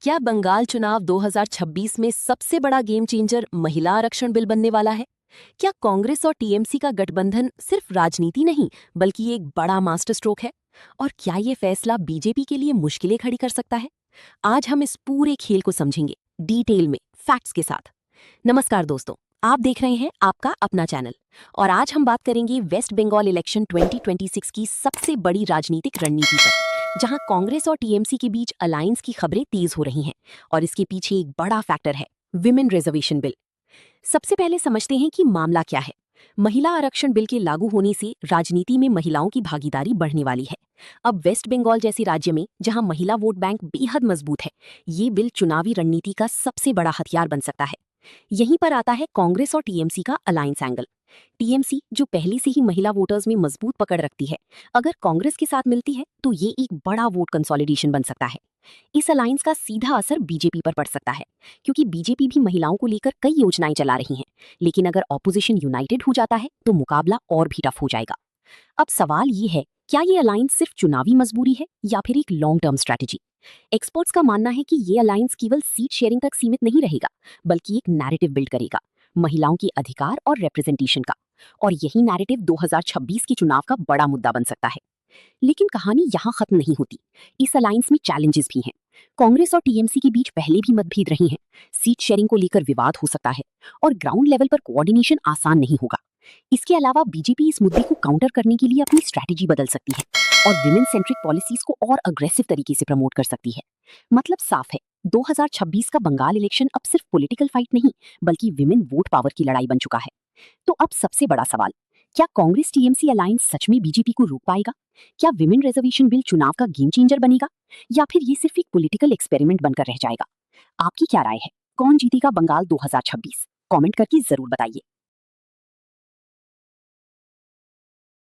क्या बंगाल चुनाव 2026 में सबसे बड़ा गेम चेंजर महिला आरक्षण बिल बनने वाला है? क्या कांग्रेस और टीएमसी का गठबंधन सिर्फ राजनीति नहीं बल्कि एक बड़ा मास्टर स्ट्रोक है? और क्या ये फैसला बीजेपी के लिए मुश्किलें खड़ी कर सकता है? आज हम इस पूरे खेल को समझेंगे डिटेल में, फैक्ट्स के साथ। नमस्कार दोस्तों, आप देख रहे हैं आपका अपना चैनल और आज हम बात करेंगे वेस्ट बंगाल इलेक्शन 2026 की सबसे बड़ी राजनीतिक रणनीति पर, जहां कांग्रेस और टीएमसी के बीच अलायंस की खबरें तेज हो रही हैं और इसके पीछे एक बड़ा फैक्टर है विमेन रिजर्वेशन बिल। सबसे पहले समझते हैं कि मामला क्या है। महिला आरक्षण बिल के लागू होने से राजनीति में महिलाओं की भागीदारी बढ़ने वाली है। अब वेस्ट बंगाल जैसे राज्य में जहां महिला वोट बैंक बेहद मजबूत है, ये बिल चुनावी रणनीति का सबसे बड़ा हथियार बन सकता है। यहीं पर आता है कांग्रेस और टीएमसी का अलायंस एंगल। टीएमसी जो पहले से ही महिला वोटर्स में मजबूत पकड़ रखती है, अगर कांग्रेस के साथ मिलती है तो ये एक बड़ा वोट कंसोलिडेशन बन सकता है। इस अलायंस का सीधा असर बीजेपी पर पड़ सकता है, क्योंकि बीजेपी भी महिलाओं को लेकर कई योजनाएं चला रही हैं। लेकिन अगर ऑपोजिशन यूनाइटेड हो जाता है तो मुकाबला और भी टफ हो जाएगा। अब सवाल ये है, क्या ये अलायंस सिर्फ चुनावी मजबूरी है या फिर एक लॉन्ग टर्म स्ट्रैटेजी? एक्सपर्ट्स का मानना है कि ये अलायंस केवल सीट शेयरिंग तक सीमित नहीं रहेगा, बल्कि एक नैरेटिव बिल्ड करेगा महिलाओं के अधिकार और रिप्रेजेंटेशन का। और यही नैरेटिव 2026 के चुनाव का बड़ा मुद्दा बन सकता है। लेकिन कहानी यहाँ खत्म नहीं होती। इस अलायंस में चैलेंजेस भी हैं। कांग्रेस और टीएमसी के बीच पहले भी मतभेद रहे हैं। सीट शेयरिंग को लेकर विवाद हो सकता है और ग्राउंड लेवल पर कोऑर्डिनेशन आसान नहीं होगा। इसके अलावा बीजेपी इस मुद्दे को काउंटर करने के लिए अपनी स्ट्रैटेजी बदल सकती है और विमेन सेंट्रिक पॉलिसीज को और अग्रेसिव तरीके से प्रमोट कर सकती है। मतलब साफ है, 2026 का बंगाल इलेक्शन अब सिर्फ पॉलिटिकल फाइट नहीं, बल्कि विमेन वोट पावर की लड़ाई बन चुका है। तो अब सबसे बड़ा सवाल, क्या कांग्रेस टीएमसी अलायंस सच में बीजेपी को रोक पाएगा? क्या विमेन रिजर्वेशन बिल चुनाव का गेम चेंजर बनेगा, या फिर ये सिर्फ एक पॉलिटिकल एक्सपेरिमेंट बनकर रह जाएगा? आपकी क्या राय है? कौन जीतेगा बंगाल 2026? कमेंट करके जरूर बताइए।